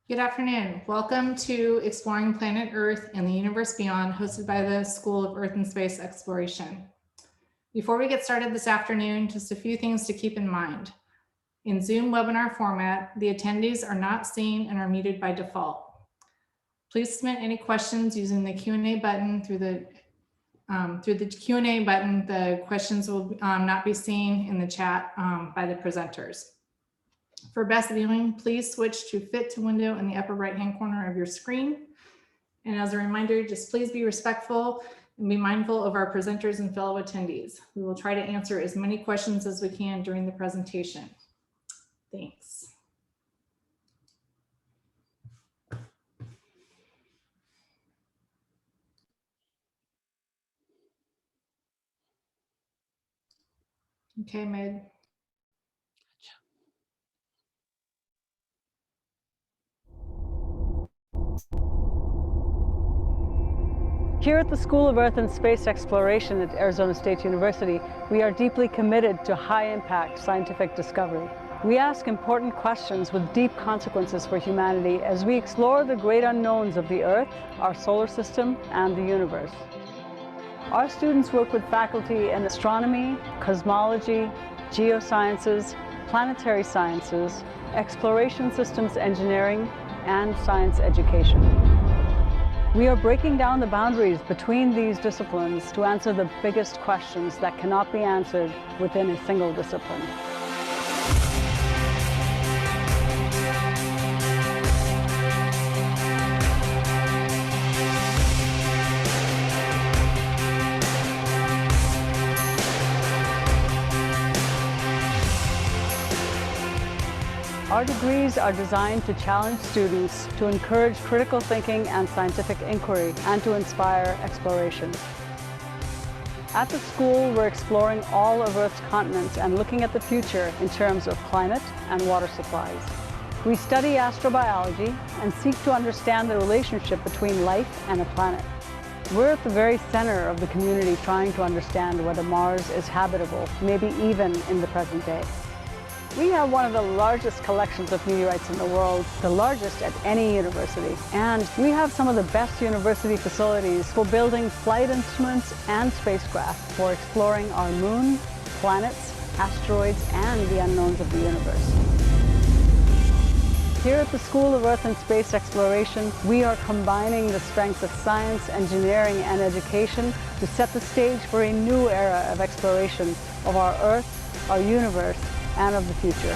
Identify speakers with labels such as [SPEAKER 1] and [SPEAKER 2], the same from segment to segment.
[SPEAKER 1] Good afternoon. Welcome to Exploring Planet Earth and the Universe Beyond, hosted by the School of Earth and Space Exploration. Before we get started this afternoon, just a few things to keep in mind. In Zoom webinar format, the attendees are not seen and are muted by default. Please submit any questions using the Q&A button through the Q&A button. The questions will not be seen in the chat by the presenters. For best viewing, please switch to fit to window in the upper right-hand corner of your screen. And as a reminder, just please be respectful and be mindful of our presenters and fellow attendees. We will try to answer as many questions as we can during the presentation. Thanks. Okay, Mid.
[SPEAKER 2] Here at the School of Earth and Space Exploration at Arizona State University, we are deeply committed to high-impact scientific discovery. We ask important questions with deep consequences for humanity as we explore the great unknowns of the Earth, our solar system, and the universe. Our students work with faculty in astronomy, cosmology, geosciences, planetary sciences, exploration systems engineering, and science education. We are breaking down the boundaries between these disciplines to answer the biggest questions that cannot be answered within a single discipline. Our degrees are designed to challenge students, to encourage critical thinking and scientific inquiry, and to inspire exploration. At the school, we're exploring all of Earth's continents and looking at the future in terms of climate and water supplies. We study astrobiology and seek to understand the relationship between life and a planet. We're at the very center of the community trying to understand whether Mars is habitable, maybe even in the present day. We have one of the largest collections of meteorites in the world, the largest at any university. And we have some of the best university facilities for building flight instruments and spacecraft for exploring our moon, planets, asteroids, and the unknowns of the universe. Here at the School of Earth and Space Exploration, we are combining the strengths of science, engineering, and education to set the stage for a new era of exploration of our Earth, our universe, and of the future.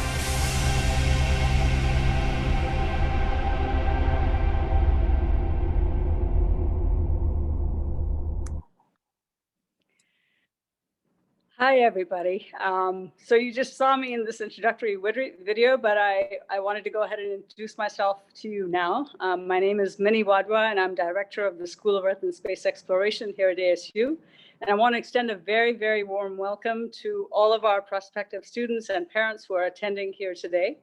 [SPEAKER 2] Hi, everybody. So you just saw me in this introductory video, but I wanted to go ahead and introduce myself to you now. My name is Minnie Wadhwa, and I'm director of the School of Earth and Space Exploration here at ASU. And I want to extend a very, very warm welcome to all of our prospective students and parents who are attending here today.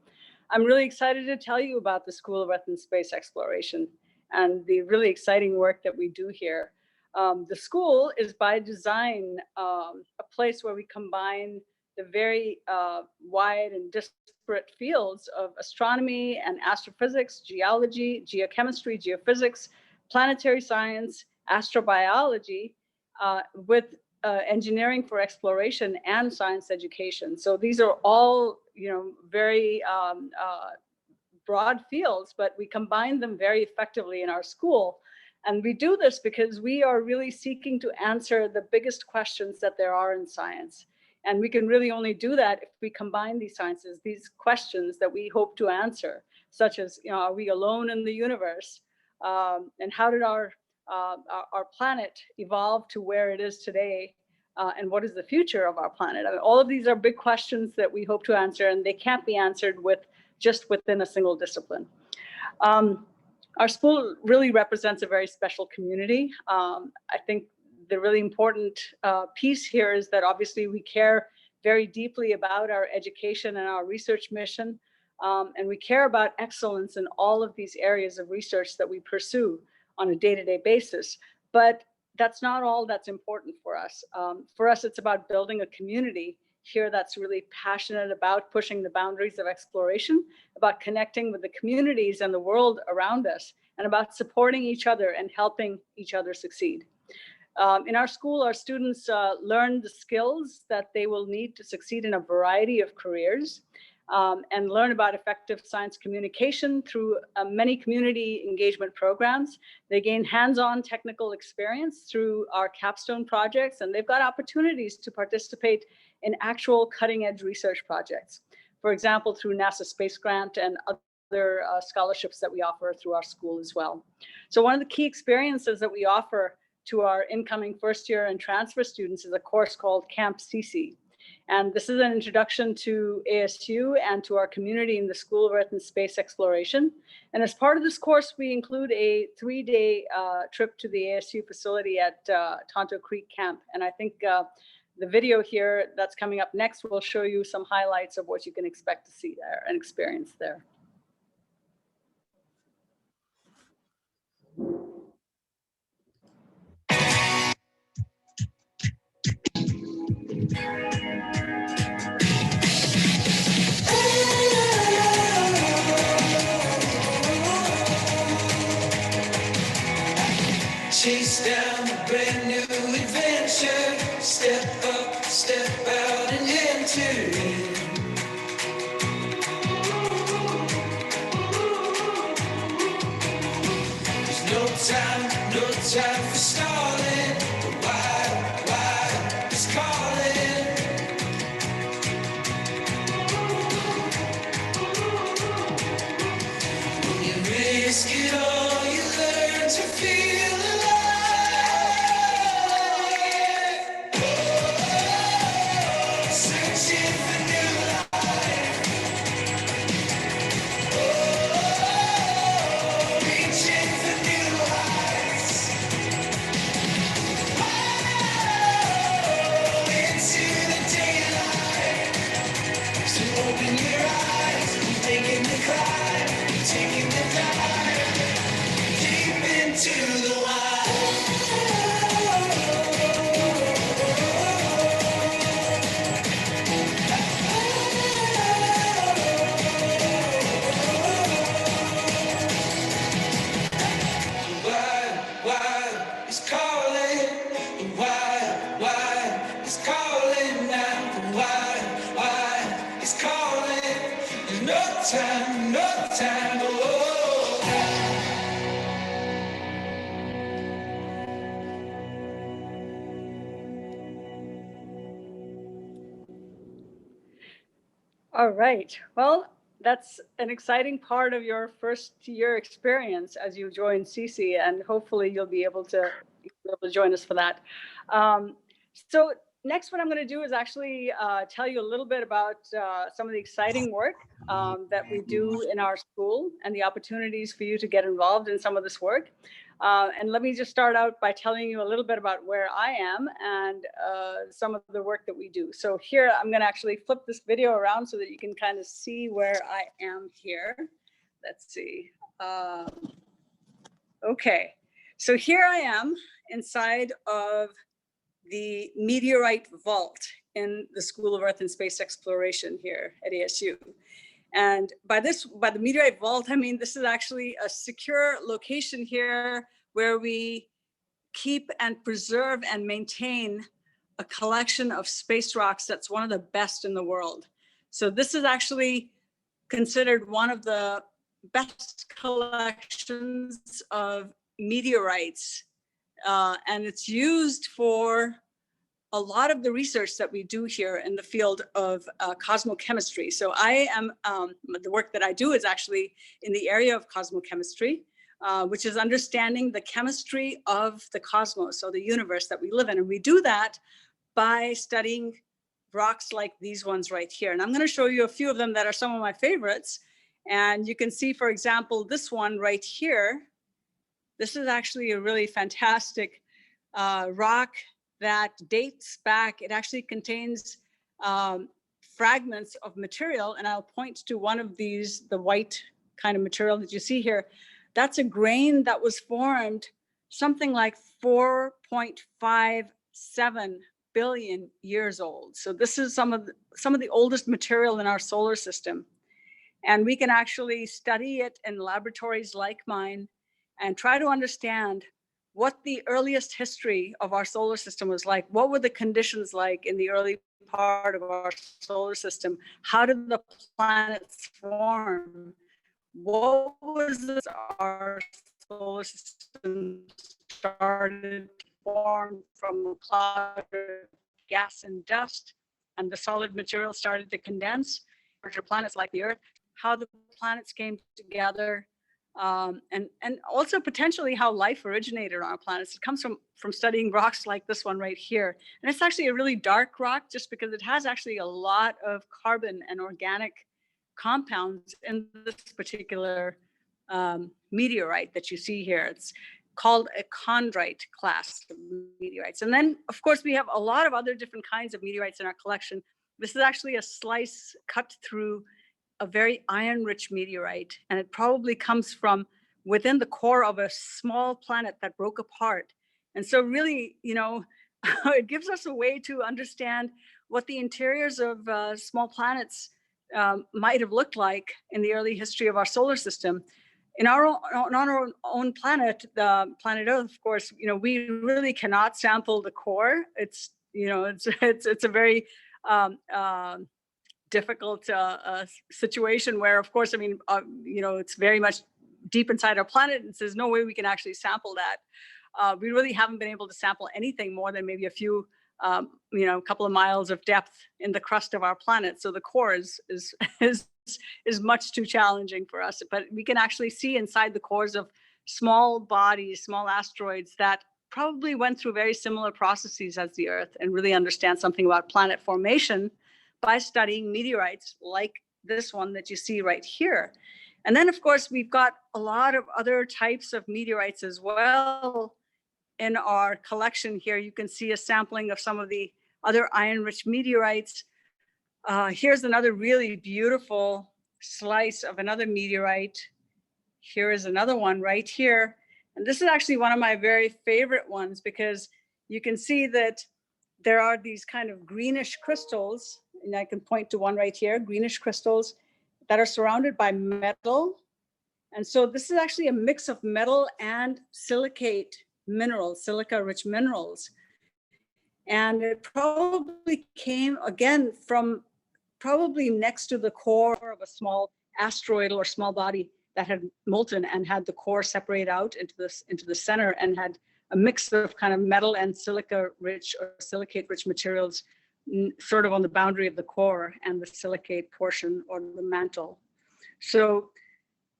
[SPEAKER 2] I'm really excited to tell you about the School of Earth and Space Exploration and the really exciting work that we do here. The school is by design a place where we combine the very wide and disparate fields of astronomy and astrophysics, geology, geochemistry, geophysics, planetary science, astrobiology, with engineering for exploration and science education. So these are all, very broad fields, but we combine them very effectively in our school. And we do this because we are really seeking to answer the biggest questions that there are in science. And we can really only do that if we combine these sciences, these questions that we hope to answer, such as, are we alone in the universe? And how did our planet evolve to where it is today? And what is the future of our planet? I mean, all of these are big questions that we hope to answer, and they can't be answered just within a single discipline. Our school really represents a very special community. I think the really important piece here is that obviously we care very deeply about our education and our research mission. And we care about excellence in all of these areas of research that we pursue on a day-to-day basis. But that's not all that's important for us. For us, it's about building a community here that's really passionate about pushing the boundaries of exploration, about connecting with the communities and the world around us, and about supporting each other and helping each other succeed. In our school, our students learn the skills that they will need to succeed in a variety of careers, and learn about effective science communication through many community engagement programs. They gain hands-on technical experience through our capstone projects, and they've got opportunities to participate in actual cutting-edge research projects. For example, through NASA Space Grant and other scholarships that we offer through our school as well. So one of the key experiences that we offer to our incoming first year and transfer students is a course called Camp CC. And this is an introduction to ASU and to our community in the School of Earth and Space Exploration. And as part of this course, we include a 3-day trip to the ASU facility at Tonto Creek Camp. And I think the video here that's coming up next will show you some highlights of what you can expect to see there and experience there.
[SPEAKER 3] Chase down a brand new adventure. Step up, step out and enter in. There's no time for stalling. The wild is calling. When you risk it all, you learn to feel alive. Searching for new life. Reaching for new heights. Into the daylight. So open your eyes, taking the climb, taking the dive, deep into the wild. Wild is calling. The wild is calling now. The wild is calling. There's no time. Oh.
[SPEAKER 2] All right. Well, that's an exciting part of your first year experience as you join CC, and hopefully you'll be able to join us for that. So next, what I'm going to do is actually tell you a little bit about some of the exciting work that we do in our school and the opportunities for you to get involved in some of this work. And let me just start out by telling you a little bit about where I am and some of the work that we do. So here, I'm going to actually flip this video around so that you can kind of see where I am here. Let's see. Okay, so here I am inside of the meteorite vault in the School of Earth and Space Exploration here at ASU. And by the meteorite vault, I mean, this is actually a secure location here where we keep and preserve and maintain a collection of space rocks that's one of the best in the world. So this is actually considered one of the best collections of meteorites. And it's used for a lot of the research that we do here in the field of cosmochemistry. So I am, the work that I do is actually in the area of cosmochemistry, which is understanding the chemistry of the cosmos, so the universe that we live in. And we do that by studying rocks like these ones right here. And I'm going to show you a few of them that are some of my favorites. And you can see, for example, this one right here. This is actually a really fantastic rock that dates back. It actually contains fragments of material, and I'll point to one of these, the white kind of material that you see here. That's a grain that was formed something like 4.57 billion years old. So this is some of the oldest material in our solar system. And we can actually study it in laboratories like mine and try to understand what the earliest history of our solar system was like. What were the conditions like in the early part of our solar system? How did the planets form? What was this, our solar system started to form from a cloud of gas and dust, and the solid material started to condense, larger planets like the Earth, how the planets came together, and also potentially how life originated on our planets. It comes from studying rocks like this one right here. And it's actually a really dark rock just because it has actually a lot of carbon and organic compounds in this particular meteorite that you see here. It's called a chondrite class of meteorites. And then, of course, we have a lot of other different kinds of meteorites in our collection. This is actually a slice cut through a very iron-rich meteorite, and it probably comes from within the core of a small planet that broke apart. And so really, you know, it gives us a way to understand what the interiors of small planets might have looked like in the early history of our solar system. On our own planet, the planet Earth, of course, you know, we really cannot sample the core. It's, you know, it's a very difficult situation where, of course, I mean, you know, it's very much deep inside our planet, and there's no way we can actually sample that. We really haven't been able to sample anything more than maybe a few, you know, a couple of miles of depth in the crust of our planet. So the core is much too challenging for us. But we can actually see inside the cores of small bodies, small asteroids that probably went through very similar processes as the Earth, and really understand something about planet formation by studying meteorites like this one that you see right here. And then, of course, we've got a lot of other types of meteorites as well in our collection here. You can see a sampling of some of the other iron-rich meteorites. Here's another really beautiful slice of another meteorite. Here is another one right here. And this is actually one of my very favorite ones, because you can see that there are these kind of greenish crystals, and I can point to one right here, greenish crystals that are surrounded by metal. And so this is actually a mix of metal and silicate minerals, silica-rich minerals. And it probably came, again, from probably next to the core of a small asteroid or small body that had molten and had the core separate out into the center, and had a mix of kind of metal and silica-rich or silicate-rich materials sort of on the boundary of the core and the silicate portion or the mantle. So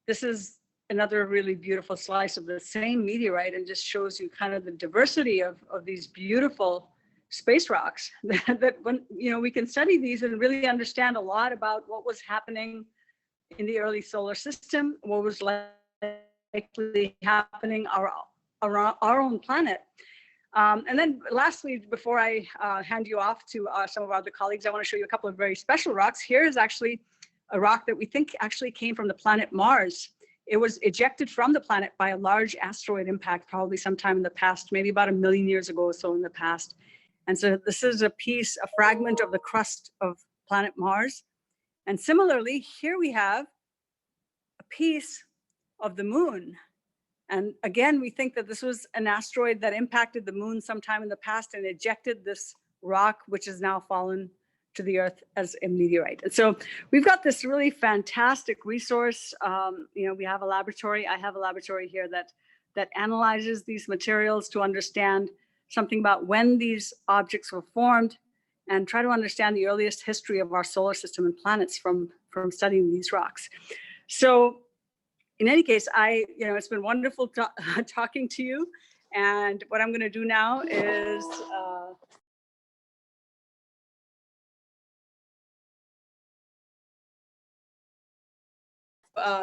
[SPEAKER 2] this is another really beautiful slice of the same meteorite, and just shows you kind of the diversity of these beautiful space rocks that when, you know, we can study these and really understand a lot about what was happening in the early solar system, what was likely happening around our own planet. And then lastly, before I hand you off to some of our other colleagues, I want to show you a couple of very special rocks. Here is actually a rock that we think actually came from the planet Mars. It was ejected from the planet by a large asteroid impact, probably sometime in the past, maybe about 1 million years ago or so in the past. And so this is a fragment of the crust of planet Mars. And similarly, here we have a piece of the moon. And again, we think that this was an asteroid that impacted the moon sometime in the past and ejected this rock, which has now fallen to the Earth as a meteorite. And so we've got this really fantastic resource. You know, we have a laboratory. I have a laboratory here that analyzes these materials to understand something about when these objects were formed, and try to understand the earliest history of our solar system and planets from studying these rocks. So in any case, you know, it's been wonderful talking to you. And what I'm going to do now is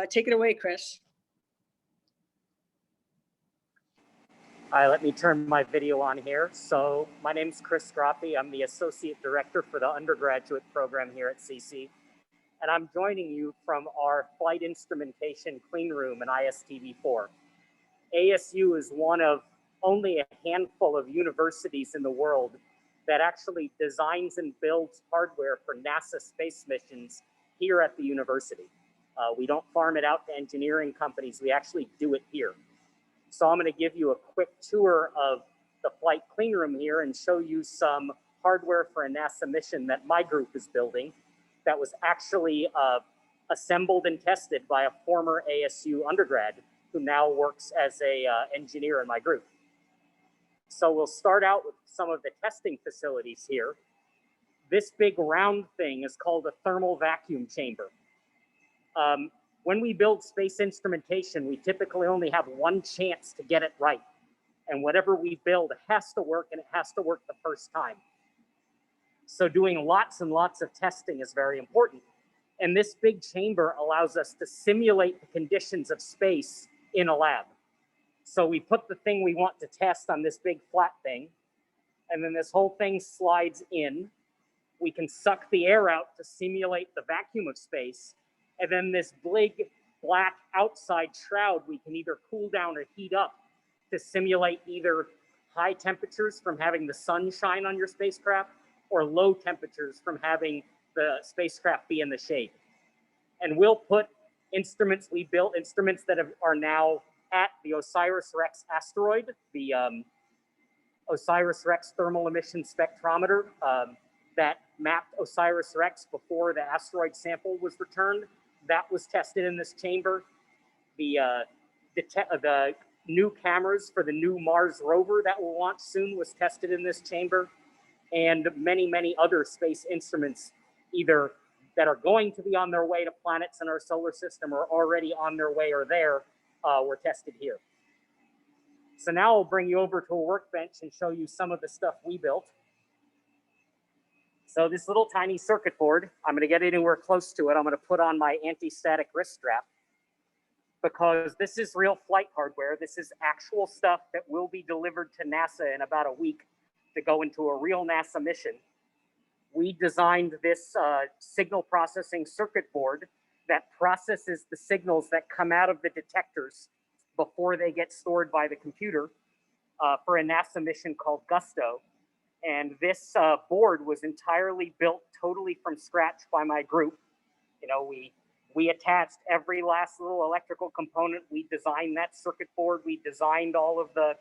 [SPEAKER 2] take it away, Chris.
[SPEAKER 4] Hi, let me turn my video on here. So my name is Chris Scroppy. I'm the Associate Director for the undergraduate program here at CC. And I'm joining you from our Flight Instrumentation Clean Room in ISTV-4. ASU is one of only a handful of universities in the world that actually designs and builds hardware for NASA space missions here at the university. We don't farm it out to engineering companies. We actually do it here. So I'm going to give you a quick tour of the flight clean room here and show you some hardware for a NASA mission that my group is building that was actually assembled and tested by a former ASU undergrad who now works as a engineer in my group. So we'll start out with some of the testing facilities here. This big round thing is called a thermal vacuum chamber. When we build space instrumentation, we typically only have one chance to get it right. And whatever we build has to work, and it has to work the first time. So doing lots and lots of testing is very important. And this big chamber allows us to simulate the conditions of space in a lab. So we put the thing we want to test on this big flat thing, and then this whole thing slides in. We can suck the air out to simulate the vacuum of space. And then this big black outside shroud, we can either cool down or heat up to simulate either high temperatures from having the sun shine on your spacecraft or low temperatures from having the spacecraft be in the shade. And we'll put instruments, we built instruments that are now at the OSIRIS-REx asteroid, the OSIRIS-REx thermal emission spectrometer that mapped OSIRIS-REx before the asteroid sample was returned. That was tested in this chamber. The new cameras for the new Mars rover that will launch soon was tested in this chamber. And many, many other space instruments, either that are going to be on their way to planets in our solar system or already on their way or there, were tested here. So now I'll bring you over to a workbench and show you some of the stuff we built. So this little tiny circuit board, I'm going to get anywhere close to it. I'm going to put on my anti-static wrist strap because this is real flight hardware. This is actual stuff that will be delivered to NASA in about a week to go into a real NASA mission. We designed this signal processing circuit board that processes the signals that come out of the detectors before they get stored by the computer for a NASA mission called Gusto. And this board was entirely built totally from scratch by my group. You know, we attached every last little electrical component. We designed that circuit board. We designed all of the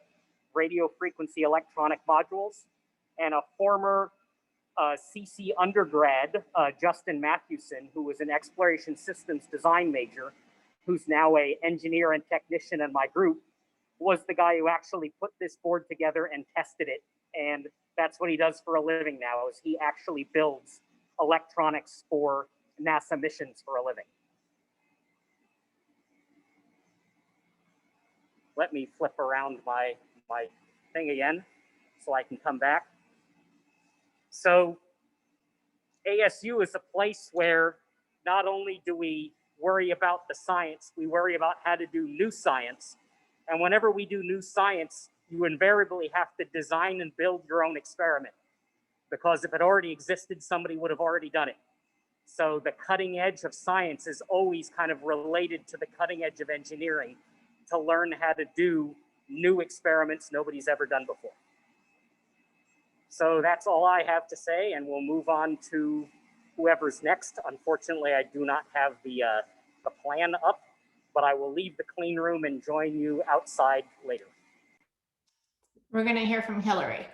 [SPEAKER 4] radio frequency electronic modules. And a former CC undergrad, Justin Mathewson, who was an exploration systems design major, who's now an engineer and technician in my group, was the guy who actually put this board together and tested it. And that's what he does for a living now, is he actually builds electronics for NASA missions for a living. Let me flip around my thing again so I can come back. So ASU is a place where not only do we worry about the science, we worry about how to do new science. And whenever we do new science, you invariably have to design and build your own experiment, because if it already existed, somebody would have already done it. So the cutting edge of science is always kind of related to the cutting edge of engineering to learn how to do new experiments nobody's ever done before. So that's all I have to say, and we'll move on to whoever's next. Unfortunately, I do not have the plan up, but I will leave the clean room and join you outside later.
[SPEAKER 1] We're going to hear from Hillary.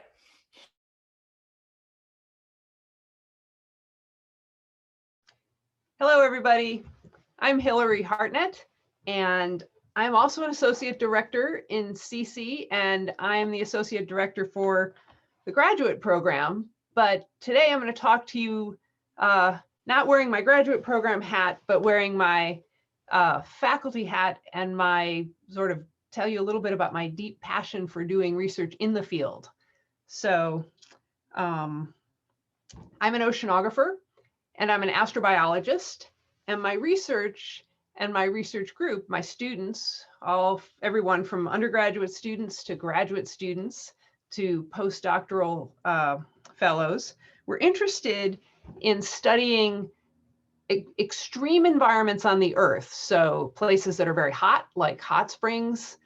[SPEAKER 5] Hello, everybody. I'm Hillary Hartnett, and I'm also an associate director in CC, and I'm the associate director for the graduate program. But today I'm going to talk to you, not wearing my graduate program hat, but wearing my faculty hat and my sort of tell you a little bit about my deep passion for doing research in the field. So I'm an oceanographer and I'm an astrobiologist, and my research and my research group, my students, everyone from undergraduate students to graduate students to postdoctoral fellows, we're interested in studying extreme environments on the Earth. So places that are very hot, like hot springs,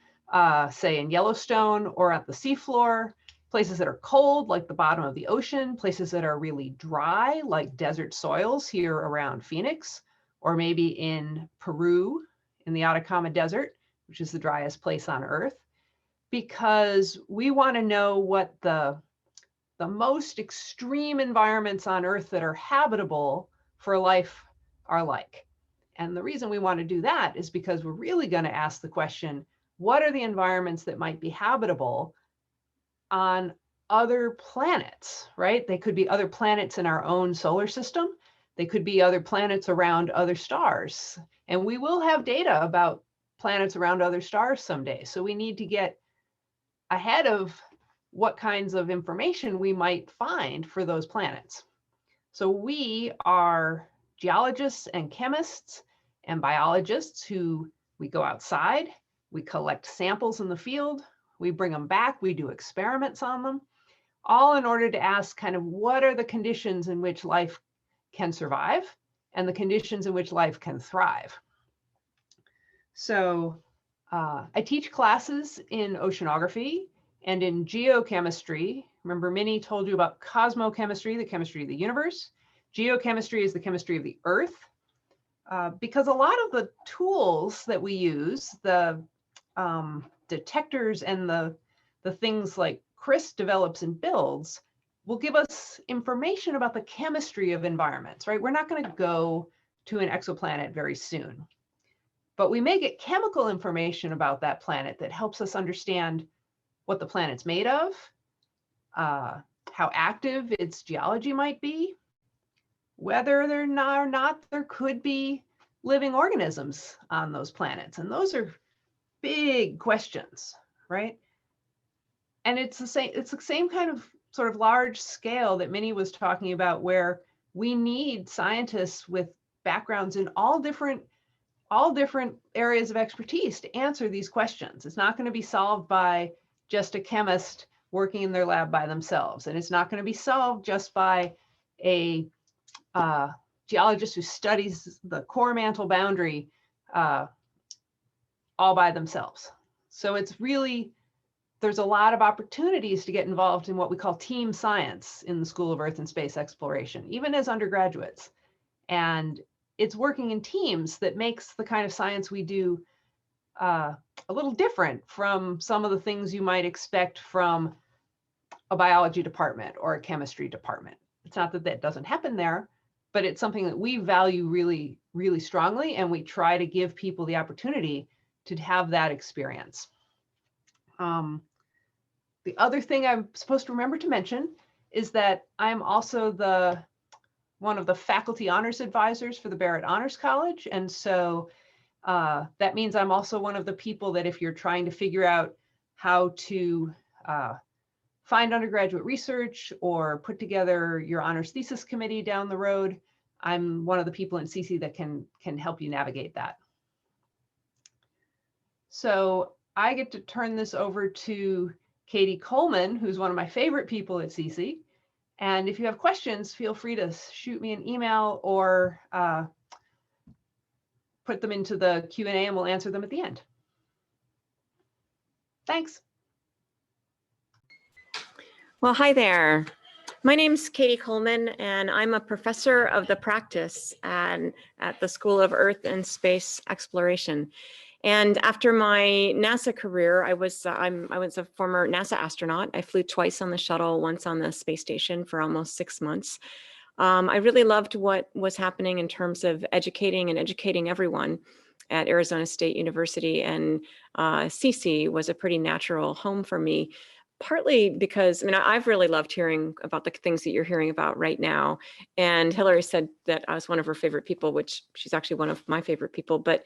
[SPEAKER 5] say in Yellowstone or at the seafloor, places that are cold, like the bottom of the ocean, places that are really dry, like desert soils here around Phoenix, or maybe in Peru, in the Atacama Desert, which is the driest place on Earth, because we want to know what the most extreme environments on Earth that are habitable for life are like. And the reason we want to do that is because we're really going to ask the question, what are the environments that might be habitable on other planets, right? They could be other planets in our own solar system. They could be other planets around other stars. And we will have data about planets around other stars someday. So we need to get ahead of what kinds of information we might find for those planets. So we are geologists and chemists and biologists who we go outside, we collect samples in the field, we bring them back, we do experiments on them, all in order to ask kind of what are the conditions in which life can survive and the conditions in which life can thrive. So I teach classes in oceanography and in geochemistry. Remember, Minnie told you about cosmochemistry, the chemistry of the universe. Geochemistry is the chemistry of the Earth. Because a lot of the tools that we use, the detectors and the things like Chris develops and builds, will give us information about the chemistry of environments, right? We're not going to go to an exoplanet very soon, but we may get chemical information about that planet that helps us understand what the planet's made of, how active its geology might be, whether or not there could be living organisms on those planets. And those are big questions, right? And it's the same kind of sort of large scale that Minnie was talking about, where we need scientists with backgrounds in all different areas of expertise to answer these questions. It's not going to be solved by just a chemist working in their lab by themselves. And it's not going to be solved just by a geologist who studies the core mantle boundary all by themselves. So it's really, there's a lot of opportunities to get involved in what we call team science in the School of Earth and Space Exploration, even as undergraduates. And it's working in teams that makes the kind of science we do a little different from some of the things you might expect from a biology department or a chemistry department. It's not that that doesn't happen there, but it's something that we value really, really strongly, and we try to give people the opportunity to have that experience. The other thing I'm supposed to remember to mention is that I'm also one of the faculty honors advisors for the Barrett Honors College. And so that means I'm also one of the people that if you're trying to figure out how to find undergraduate research or put together your honors thesis committee down the road, I'm one of the people in CC that can help you navigate that. So I get to turn this over to Katie Coleman, who's one of my favorite people at CC. And if you have questions, feel free to shoot me an email or put them into the Q&A and we'll answer them at the end. Thanks.
[SPEAKER 6] Well, hi there. My name's Katie Coleman, and I'm a professor of the practice at the School of Earth and Space Exploration. And after my NASA career, I was a former NASA astronaut. I flew twice on the shuttle, once on the space station for almost 6 months. I really loved what was happening in terms of educating everyone at Arizona State University, and CC was a pretty natural home for me. Partly because, I mean, I've really loved hearing about the things that you're hearing about right now. And Hillary said that I was one of her favorite people, which she's actually one of my favorite people. But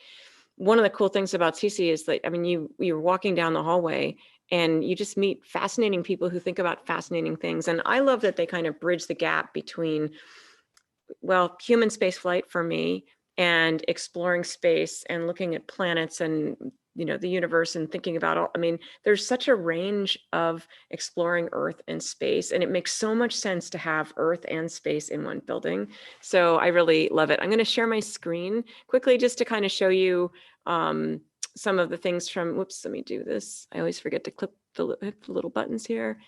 [SPEAKER 6] one of the cool things about CC is that, I mean, you're walking down the hallway and you just meet fascinating people who think about fascinating things. And I love that they kind of bridge the gap between, well, human spaceflight for me and exploring space and looking at planets and the universe and thinking about all, I mean, there's such a range of exploring Earth and space, and it makes so much sense to have Earth and space in one building. So I really love it. I'm going to share my screen quickly just to kind of show you some of the things from, whoops, let me do this. I always forget to click the little buttons here.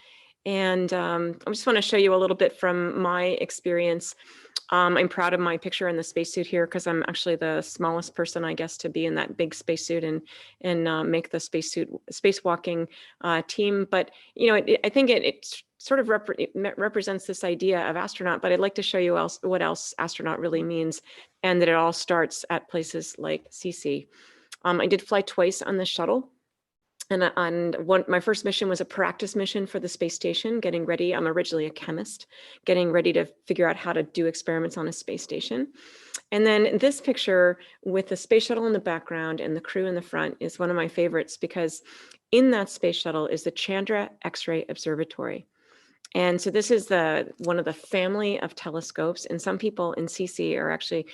[SPEAKER 6] And I just want to show you a little bit from my experience. I'm proud of my picture in the spacesuit here because I'm actually the smallest person, I guess, to be in that big spacesuit and make the spacewalking team. But you know, I think it sort of represents this idea of astronaut. But I'd like to show you what else astronaut really means, and that it all starts at places like CC. I did fly twice on the shuttle. And my first mission was a practice mission for the space station, getting ready. I'm originally a chemist, getting ready to figure out how to do experiments on a space station. And then this picture with the space shuttle in the background and the crew in the front is one of my favorites because in that space shuttle is the Chandra X-ray Observatory. And so this is one of the family of telescopes, and some people in CC are actually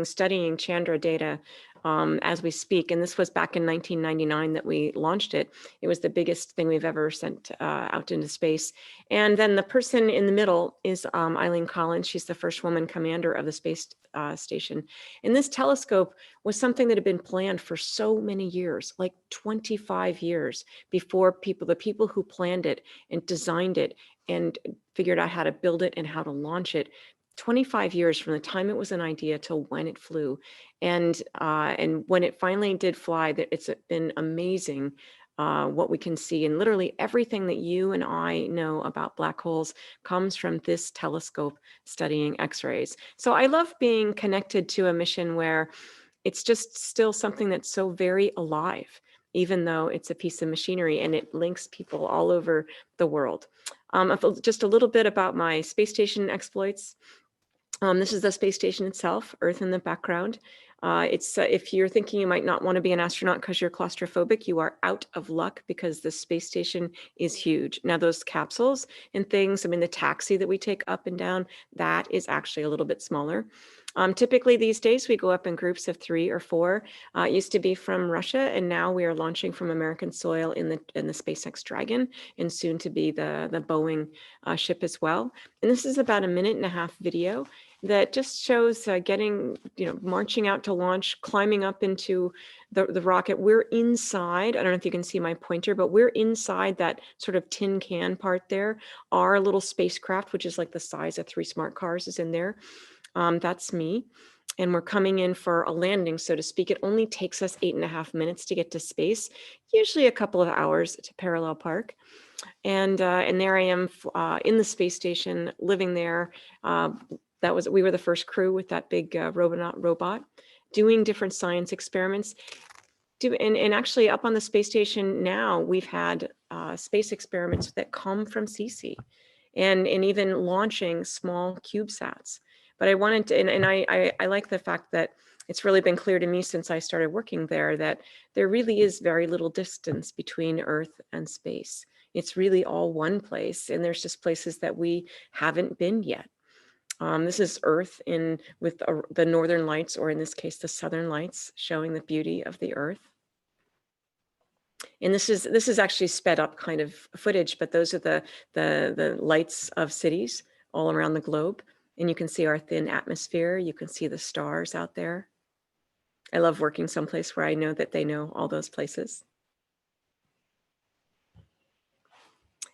[SPEAKER 6] studying Chandra data as we speak. And this was back in 1999 that we launched it. It was the biggest thing we've ever sent out into space. And then the person in the middle is Eileen Collins. She's the first woman commander of the space station. And this telescope was something that had been planned for so many years, like 25 years before the people who planned it and designed it and figured out how to build it and how to launch it. 25 years from the time it was an idea to when it flew. And when it finally did fly, that it's been amazing what we can see. And literally everything that you and I know about black holes comes from this telescope studying X-rays. So I love being connected to a mission where it's just still something that's so very alive, even though it's a piece of machinery and it links people all over the world. Just a little bit about my space station exploits. This is the space station itself, Earth in the background. If you're thinking you might not want to be an astronaut because you're claustrophobic, you are out of luck because the space station is huge. Now those capsules and things, I mean, the taxi that we take up and down, that is actually a little bit smaller. Typically these days we go up in groups of 3 or 4. It used to be from Russia, and now we are launching from American soil in the SpaceX Dragon, and soon to be the Boeing ship as well. And this is about a 1.5-minute video that just shows marching out to launch, climbing up into the rocket. We're inside, I don't know if you can see my pointer, but we're inside that sort of tin can part there. Our little spacecraft, which is like the size of 3 smart cars, is in there. That's me. And we're coming in for a landing, so to speak. It only takes us 8.5 minutes to get to space, usually a couple of hours to parallel park. And there I am in the space station, living there. We were the first crew with that big robot, doing different science experiments. And actually up on the space station now, we've had space experiments that come from CC and even launching small CubeSats. But I wanted to, and I like the fact that it's really been clear to me since I started working there that there really is very little distance between Earth and space. It's really all one place, and there's just places that we haven't been yet. This is Earth with the northern lights, or in this case, the southern lights, showing the beauty of the Earth. And this is actually sped up kind of footage, but those are the lights of cities all around the globe. And you can see our thin atmosphere. You can see the stars out there. I love working someplace where I know that they know all those places.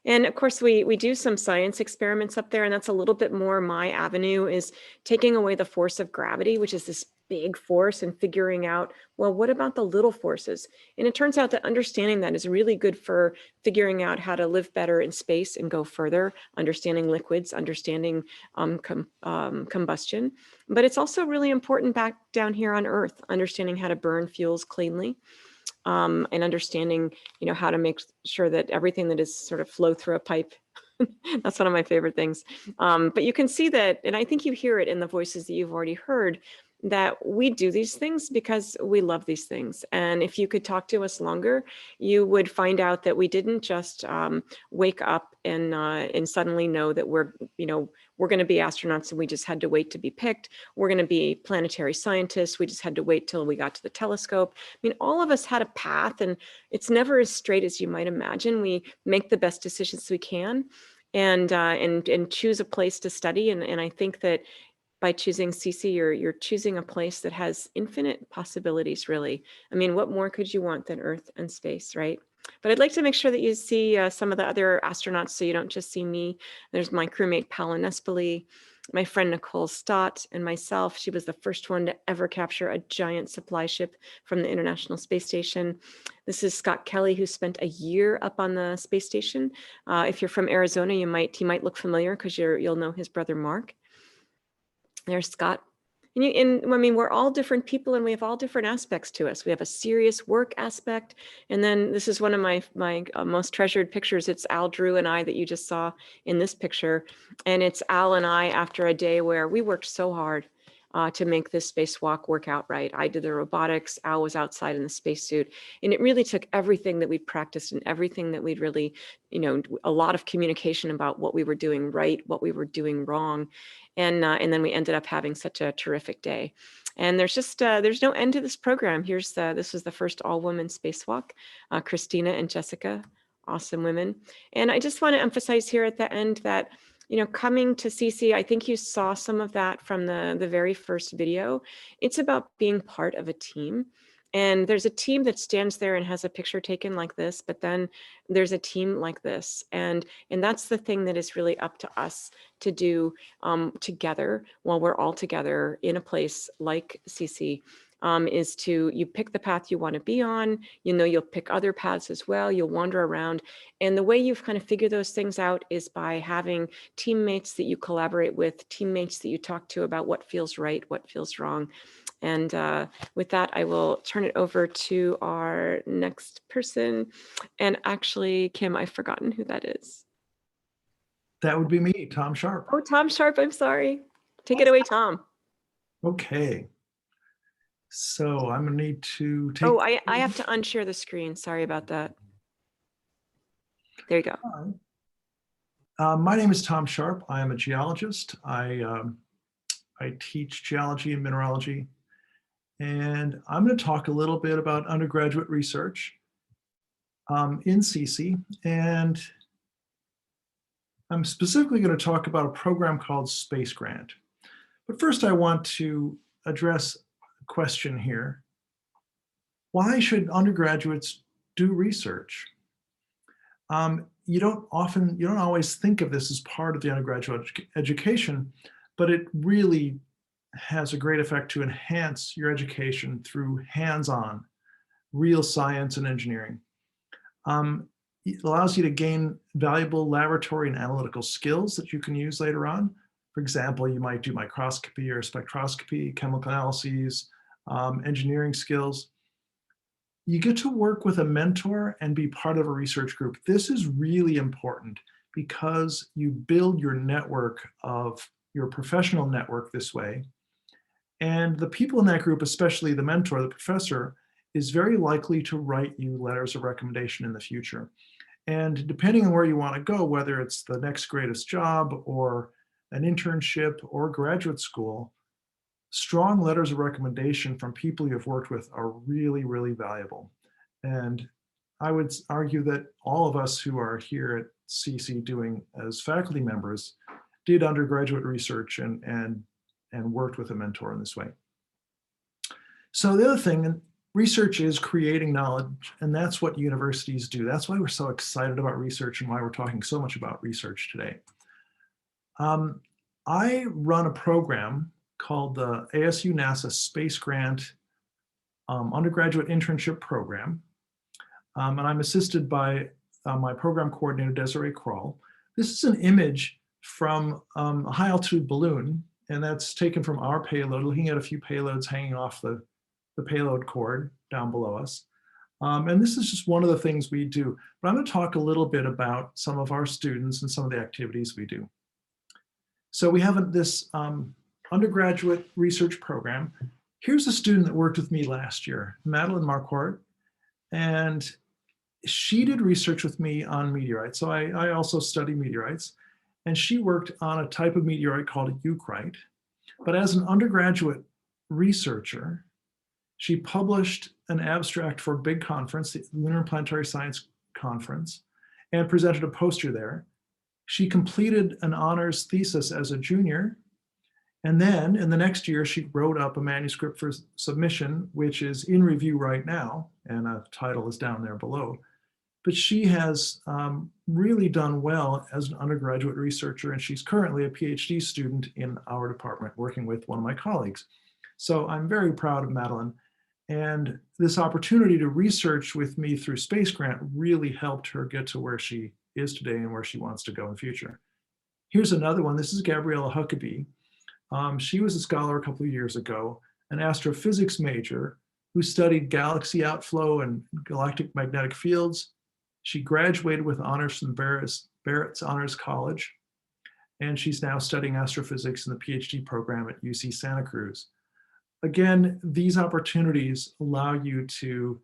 [SPEAKER 6] And of course, we do some science experiments up there, and that's a little bit more my avenue, is taking away the force of gravity, which is this big force, and figuring out, well, what about the little forces? And it turns out that understanding that is really good for figuring out how to live better in space and go further, understanding liquids, understanding combustion. But it's also really important back down here on Earth, understanding how to burn fuels cleanly. And understanding, how to make sure that everything that is sort of flow through a pipe. That's one of my favorite things. But you can see that, and I think you hear it in the voices that you've already heard, that we do these things because we love these things. And if you could talk to us longer, you would find out that we didn't just wake up and suddenly know that we're going to be astronauts and we just had to wait to be picked. We're going to be planetary scientists. We just had to wait till we got to the telescope. I mean, all of us had a path, and it's never as straight as you might imagine. We make the best decisions we can and choose a place to study. And I think that by choosing CC, you're choosing a place that has infinite possibilities, really. I mean, what more could you want than Earth and space, right? But I'd like to make sure that you see some of the other astronauts so you don't just see me. There's my crewmate Paula Nespoli, my friend Nicole Stott, and myself. She was the first one to ever capture a giant supply ship from the International Space Station. This is Scott Kelly, who spent a year up on the space station. If you're from Arizona, he might look familiar because you'll know his brother Mark. There's Scott. And I mean, we're all different people and we have all different aspects to us. We have a serious work aspect. And then this is one of my most treasured pictures. It's Al Drew and I that you just saw in this picture. And it's Al and I after a day where we worked so hard to make this spacewalk work out right. I did the robotics, Al was outside in the spacesuit. And it really took everything that we'd practiced and everything that we'd really, a lot of communication about what we were doing right, what we were doing wrong. And then we ended up having such a terrific day. And there's just, there's no end to this program. This was the first all-women spacewalk, Christina and Jessica, awesome women. And I just want to emphasize here at the end that, coming to CC, I think you saw some of that from the very first video. It's about being part of a team. And there's a team that stands there and has a picture taken like this, but then there's a team like this. And that's the thing that is really up to us to do together while we're all together in a place like CC. Is you pick the path you want to be on, you'll pick other paths as well, you'll wander around. And the way you've kind of figure those things out is by having teammates that you collaborate with, teammates that you talk to about what feels right, what feels wrong. And with that, I will turn it over to our next person. And actually, Kim, I've forgotten who that is.
[SPEAKER 7] That would be me, Tom Sharp.
[SPEAKER 6] Oh, Tom Sharp, I'm sorry. Take it away, Tom.
[SPEAKER 7] Okay. So I'm gonna need to take.
[SPEAKER 6] Oh, I have to unshare the screen. Sorry about that. There you go.
[SPEAKER 7] My name is Tom Sharp. I am a geologist. I teach geology and mineralogy. And I'm going to talk a little bit about undergraduate research in CC. And I'm specifically going to talk about a program called Space Grant. But first I want to address a question here. Why should undergraduates do research? You don't always think of this as part of the undergraduate education, but it really has a great effect to enhance your education through hands-on real science and engineering. It allows you to gain valuable laboratory and analytical skills that you can use later on. For example, you might do microscopy or spectroscopy, chemical analyses, engineering skills. You get to work with a mentor and be part of a research group. This is really important because you build your network your professional network this way. And the people in that group, especially the mentor, the professor, is very likely to write you letters of recommendation in the future. And depending on where you want to go, whether it's the next greatest job or an internship or graduate school, strong letters of recommendation from people you've worked with are really, really valuable. And I would argue that all of us who are here at CC doing as faculty members did undergraduate research and worked with a mentor in this way. So the other thing, research is creating knowledge, and that's what universities do. That's why we're so excited about research and why we're talking so much about research today. I run a program called the ASU NASA Space Grant undergraduate internship program. And I'm assisted by my program coordinator, Desiree Kroll. This is an image from a high altitude balloon, and that's taken from our payload, looking at a few payloads hanging off the payload cord down below us. And this is just one of the things we do. But I'm going to talk a little bit about some of our students and some of the activities we do. So we have this undergraduate research program. Here's a student that worked with me last year, Madeline Marquardt, and she did research with me on meteorites. So I also study meteorites, and she worked on a type of meteorite called a eucrite. But as an undergraduate researcher, she published an abstract for a big conference, the Lunar and Planetary Science Conference, and presented a poster there. She completed an honors thesis as a junior. And then in the next year, she wrote up a manuscript for submission, which is in review right now, and a title is down there below. but she has really done well as an undergraduate researcher, and she's currently a PhD student in our department working with one of my colleagues. So I'm very proud of Madeline. And this opportunity to research with me through Space Grant really helped her get to where she is today and where she wants to go in the future. Here's another one. This is Gabriella Huckabee. She was a scholar a couple of years ago, an astrophysics major who studied galaxy outflow and galactic magnetic fields. She graduated with honors from Barrett's Honors College, and she's now studying astrophysics in the PhD program at UC Santa Cruz. Again, these opportunities allow you to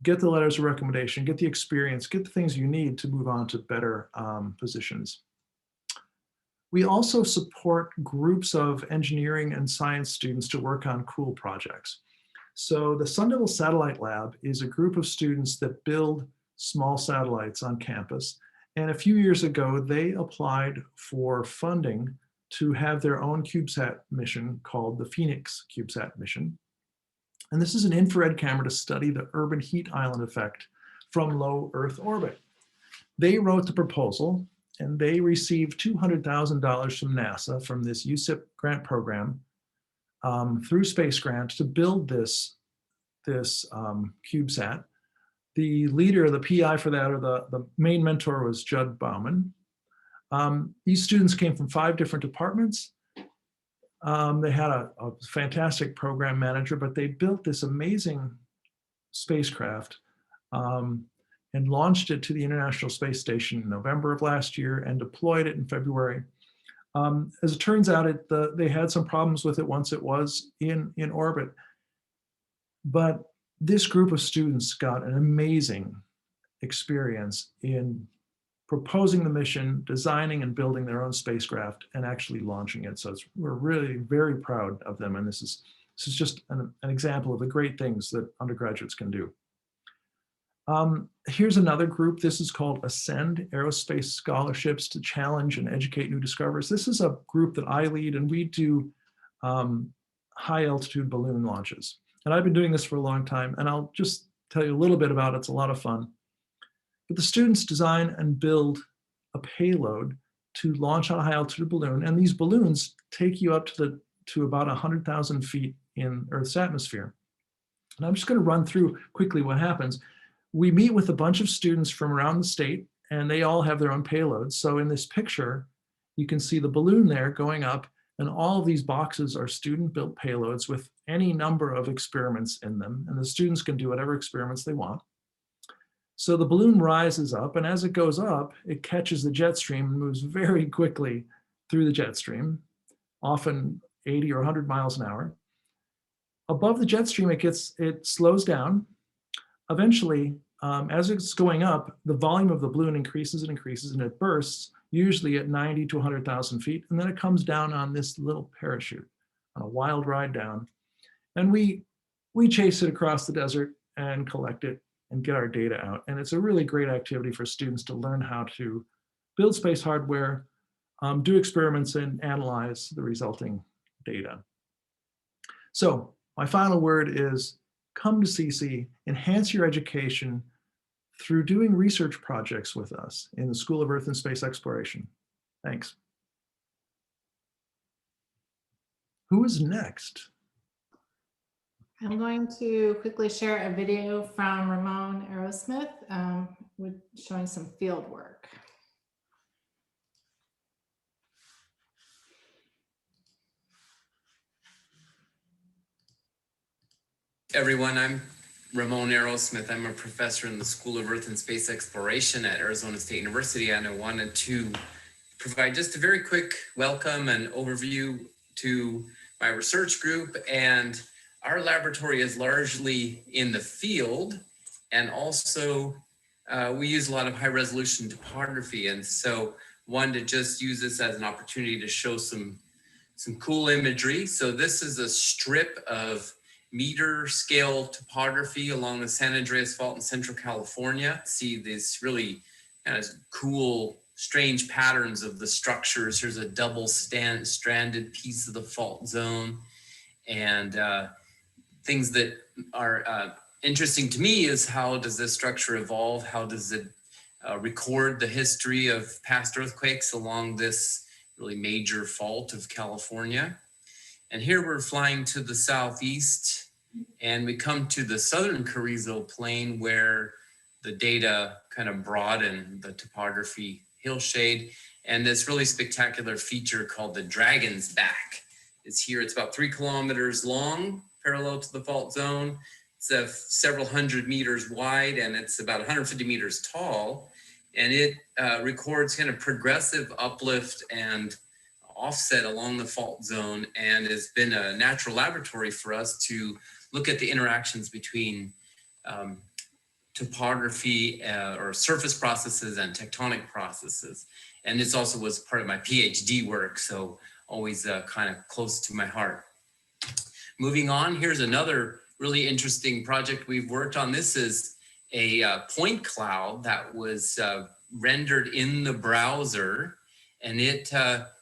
[SPEAKER 7] get the letters of recommendation, get the experience, get the things you need to move on to better positions. We also support groups of engineering and science students to work on cool projects. So the Sun Devil Satellite Lab is a group of students that build small satellites on campus. And a few years ago, they applied for funding to have their own CubeSat mission called the Phoenix CubeSat mission. And this is an infrared camera to study the urban heat island effect from low Earth orbit. They wrote the proposal, and they received $200,000 from NASA from this USIP grant program through Space Grant to build this CubeSat. The leader, the PI for that, or the main mentor, was Judd Bauman. These students came from 5 different departments. They had a fantastic program manager, but they built this amazing spacecraft and launched it to the International Space Station in November of last year and deployed it in February. As it turns out, they had some problems with it once it was in orbit. But this group of students got an amazing experience in proposing the mission, designing and building their own spacecraft, and actually launching it. So we're really very proud of them. And this is just an example of the great things that undergraduates can do. Here's another group. This is called Ascend, Aerospace Scholarships to Challenge and Educate New Discoverers. This is a group that I lead, and we do high altitude balloon launches. And I've been doing this for a long time, and I'll just tell you a little bit about it. It's a lot of fun. But the students design and build a payload to launch on a high altitude balloon. And these balloons take you up to about 100,000 feet in Earth's atmosphere. And I'm just going to run through quickly what happens. We meet with a bunch of students from around the state, and they all have their own payloads. So in this picture, you can see the balloon there going up, and all of these boxes are student-built payloads with any number of experiments in them. And the students can do whatever experiments they want. So the balloon rises up, and as it goes up, it catches the jet stream and moves very quickly through the jet stream, often 80 or 100 miles an hour. Above the jet stream, it slows down. Eventually, as it's going up, the volume of the balloon increases and increases, and it bursts, usually at 90 to 100,000 feet. And then it comes down on this little parachute, on a wild ride down. And we chase it across the desert and collect it and get our data out. And it's a really great activity for students to learn how to build space hardware, do experiments, and analyze the resulting data. So my final word is come to CC, enhance your education through doing research projects with us in the School of Earth and Space Exploration. Thanks. Who is next?
[SPEAKER 1] I'm going to quickly share a video from Ramon Aerosmith with showing some field work.
[SPEAKER 8] Everyone, I'm Ramon Aerosmith. I'm a professor in the School of Earth and Space Exploration at Arizona State University, and I wanted to provide just a very quick welcome and overview to my research group. And our laboratory is largely in the field, and also we use a lot of high resolution topography. And so wanted to just use this as an opportunity to show some cool imagery. So this is a strip of meter scale topography along the San Andreas Fault in Central California. See these really kind of cool, strange patterns of the structures. Here's a double stranded piece of the fault zone, and things that are interesting to me is how does this structure evolve? How does it record the history of past earthquakes along this really major fault of California? And here we're flying to the southeast, and we come to the southern Carrizo Plain where the data kind of broaden the topography hillshade. And this really spectacular feature called the Dragon's Back is here. It's about 3 kilometers long, parallel to the fault zone. It's several hundred meters wide, and it's about 150 meters tall. And it records kind of progressive uplift and offset along the fault zone, and has been a natural laboratory for us to look at the interactions between topography or surface processes and tectonic processes. And this also was part of my PhD work, so always kind of close to my heart. Moving on, here's another really interesting project we've worked on. This is a point cloud that was rendered in the browser, and it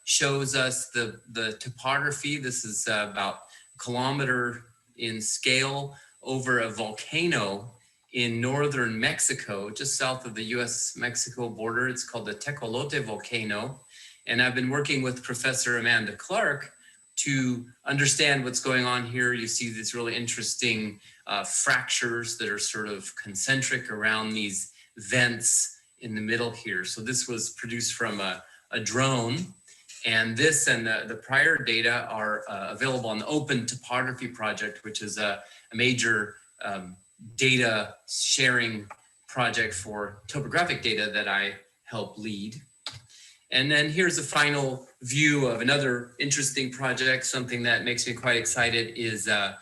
[SPEAKER 8] shows us the topography. This is about a kilometer in scale over a volcano in northern Mexico, just south of the US-Mexico border. It's called the Tecolote volcano. And I've been working with Professor Amanda Clark to understand what's going on here. You see these really interesting fractures that are sort of concentric around these vents in the middle here. So this was produced from a drone. And this and the prior data are available on the Open Topography Project, which is a major data sharing project for topographic data that I help lead. And then here's a final view of another interesting project. Something that makes me quite excited is the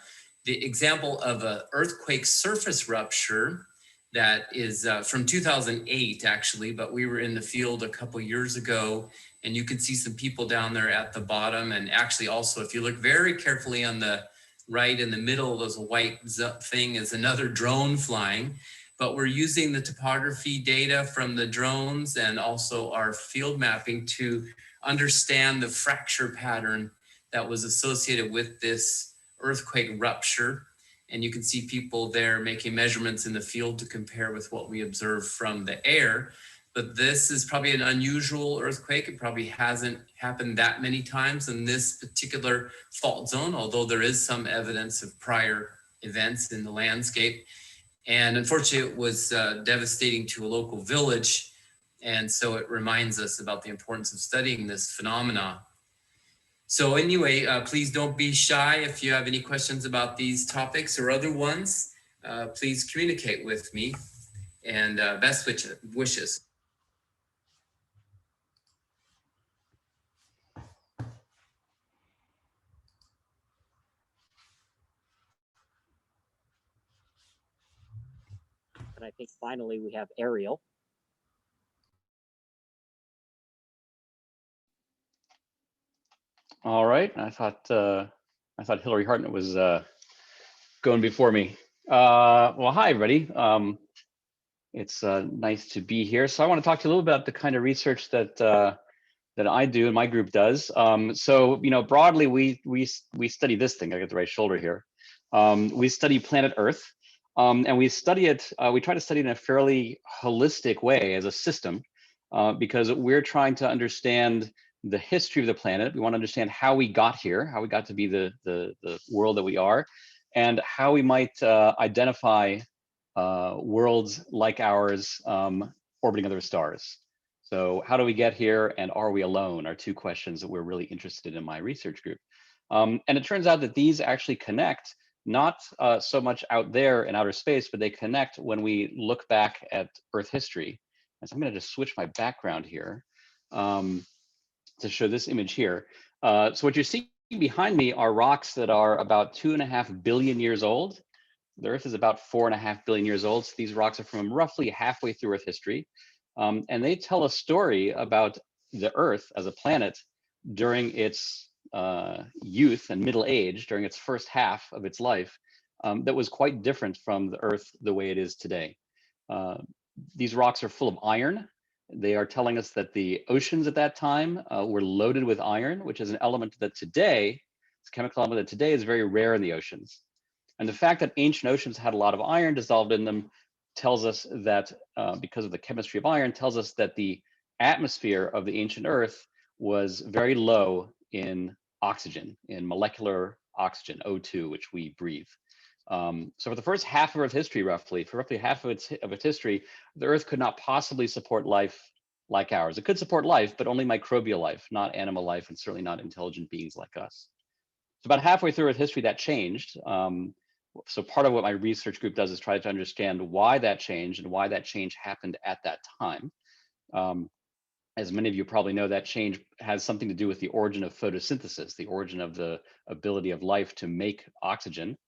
[SPEAKER 8] example of an earthquake surface rupture that is from 2008 actually, but we were in the field a couple years ago, and you can see some people down there at the bottom. And actually also, if you look very carefully on the right in the middle, there's a white thing is another drone flying. But we're using the topography data from the drones and also our field mapping to understand the fracture pattern that was associated with this earthquake rupture. And you can see people there making measurements in the field to compare with what we observed from the air. But this is probably an unusual earthquake. It probably hasn't happened that many times in this particular fault zone, although there is some evidence of prior events in the landscape. And unfortunately, it was devastating to a local village. And so it reminds us about the importance of studying this phenomena. So anyway, please don't be shy. If you have any questions about these topics or other ones, please communicate with me, and best wishes.
[SPEAKER 4] And I think finally we have Ariel.
[SPEAKER 9] All right, I thought Hillary Hartnett was going before me. Well, hi everybody. It's nice to be here. So I want to talk to you a little about the kind of research that that I do and my group does. So broadly, we study this thing. I got the right shoulder here. We study planet Earth. And we study it, we try to study it in a fairly holistic way as a system, because we're trying to understand the history of the planet. We want to understand how we got here, how we got to be the world that we are, and how we might identify worlds like ours orbiting other stars. So how do we get here, and are we alone, are two questions that we're really interested in my research group. And it turns out that these actually connect, not so much out there in outer space, but they connect when we look back at Earth history. And so I'm going to just switch my background here to show this image here. So what you're seeing behind me are rocks that are about 2.5 billion years old. The Earth is about 4.5 billion years old. So these rocks are from roughly halfway through Earth history. And they tell a story about the Earth as a planet during its youth and middle age, during its first half of its life, that was quite different from the Earth the way it is today. These rocks are full of iron. They are telling us that the oceans at that time were loaded with iron, which is an element that today, it's a chemical element that today is very rare in the oceans. And the fact that ancient oceans had a lot of iron dissolved in them tells us that, because of the chemistry of iron, tells us that the atmosphere of the ancient Earth was very low in oxygen, in molecular oxygen, O2, which we breathe. So for the first half of Earth history, for roughly half of its history, the Earth could not possibly support life like ours. It could support life, but only microbial life, not animal life, and certainly not intelligent beings like us. So about halfway through Earth history, that changed. So part of what my research group does is try to understand why that changed and why that change happened at that time. As many of you probably know, that change has something to do with the origin of photosynthesis, the origin of the ability of life to make oxygen,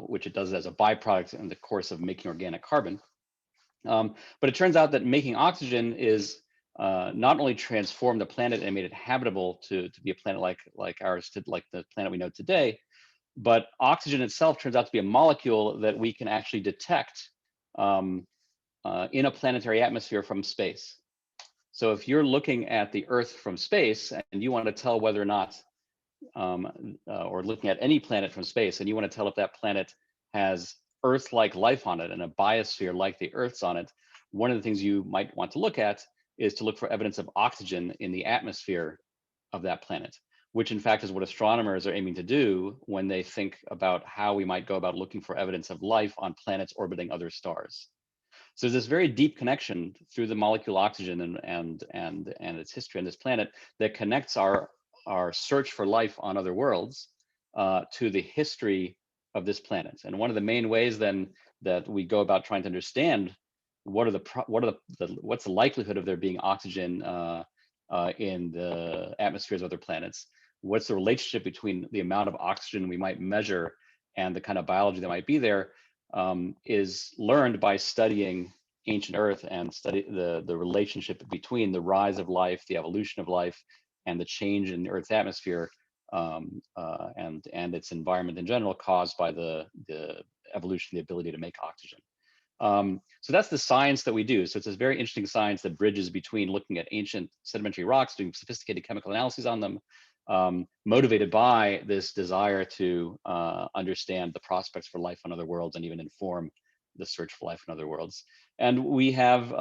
[SPEAKER 9] which it does as a byproduct in the course of making organic carbon. But it turns out that making oxygen is not only transformed the planet and made it habitable to be a planet like ours, like the planet we know today, but oxygen itself turns out to be a molecule that we can actually detect in a planetary atmosphere from space. So if you're looking at the Earth from space and you want to tell whether or not, or looking at any planet from space, and you want to tell if that planet has Earth-like life on it and a biosphere like the Earth's on it, one of the things you might want to look at is to look for evidence of oxygen in the atmosphere of that planet, which in fact is what astronomers are aiming to do when they think about how we might go about looking for evidence of life on planets orbiting other stars. So there's this very deep connection through the molecule oxygen and its history on this planet that connects our search for life on other worlds to the history of this planet. And one of the main ways then that we go about trying to understand what's the likelihood of there being oxygen in the atmospheres of other planets, what's the relationship between the amount of oxygen we might measure and the kind of biology that might be there, is learned by studying ancient Earth and study the relationship between the rise of life, the evolution of life, and the change in Earth's atmosphere and its environment in general caused by the evolution, the ability to make oxygen. So that's the science that we do. So it's this very interesting science that bridges between looking at ancient sedimentary rocks, doing sophisticated chemical analyses on them, motivated by this desire to understand the prospects for life on other worlds and even inform the search for life on other worlds. And we have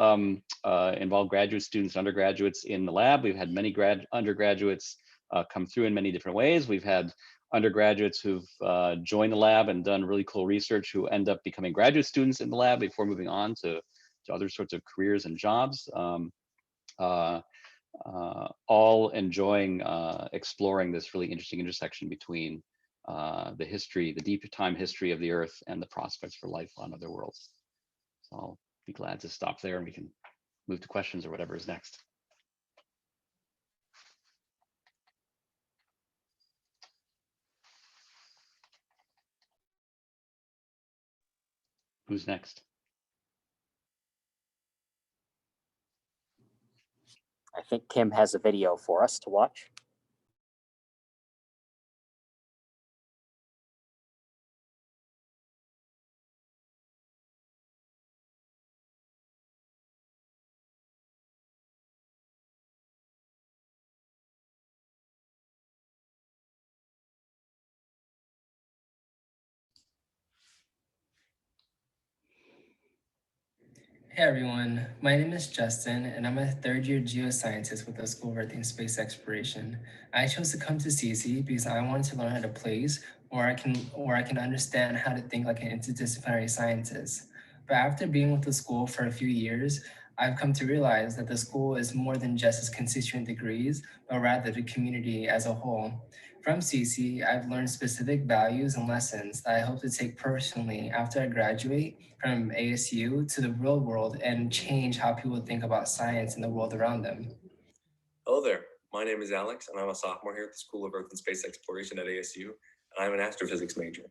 [SPEAKER 9] involved graduate students, undergraduates in the lab. We've had many undergraduates come through in many different ways. We've had undergraduates who've joined the lab and done really cool research who end up becoming graduate students in the lab before moving on to other sorts of careers and jobs. All enjoying exploring this really interesting intersection between the history, the deep time history of the Earth and the prospects for life on other worlds. So I'll be glad to stop there and we can move to questions or whatever is next. Who's next?
[SPEAKER 4] I think Kim has a video for us to watch.
[SPEAKER 10] Hey everyone, my name is Justin and I'm a third-year geoscientist with the School of Earth and Space Exploration. I chose to come to CC because I wanted to learn how to place where I can understand how to think like an interdisciplinary scientist. But after being with the school for a few years, I've come to realize that the school is more than just its constituent degrees, but rather the community as a whole. From CC, I've learned specific values and lessons that I hope to take personally after I graduate from ASU to the real world and change how people think about science and the world around them.
[SPEAKER 11] Hello there, my name is Alex and I'm a sophomore here at the School of Earth and Space Exploration at ASU, and I'm an astrophysics major.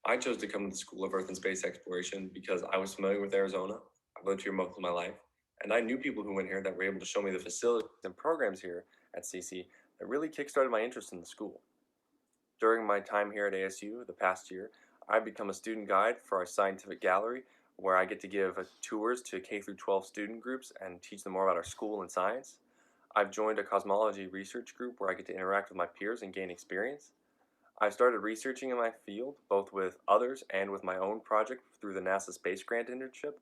[SPEAKER 11] I chose to come to the School of Earth and Space Exploration because I was familiar with Arizona. I've lived here most of my life, and I knew people who went here that were able to show me the facilities and programs here at CC that really kickstarted my interest in the school. During my time here at ASU the past year, I've become a student guide for our scientific gallery, where I get to give tours to K-12 student groups and teach them more about our school and science. I've joined a cosmology research group where I get to interact with my peers and gain experience. I started researching in my field, both with others and with my own project through the NASA Space Grant internship,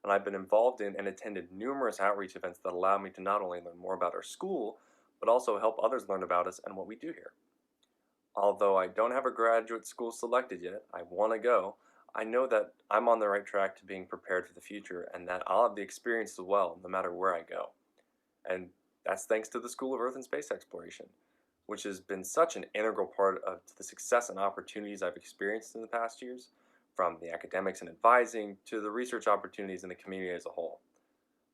[SPEAKER 11] and I've been involved in and attended numerous outreach events that allow me to not only learn more about our school, but also help others learn about us and what we do here. Although I don't have a graduate school selected yet, I want to go. I know that I'm on the right track to being prepared for the future and that I'll have the experience as well, no matter where I go. And that's thanks to the School of Earth and Space Exploration, which has been such an integral part of the success and opportunities I've experienced in the past years, from the academics and advising to the research opportunities in the community as a whole.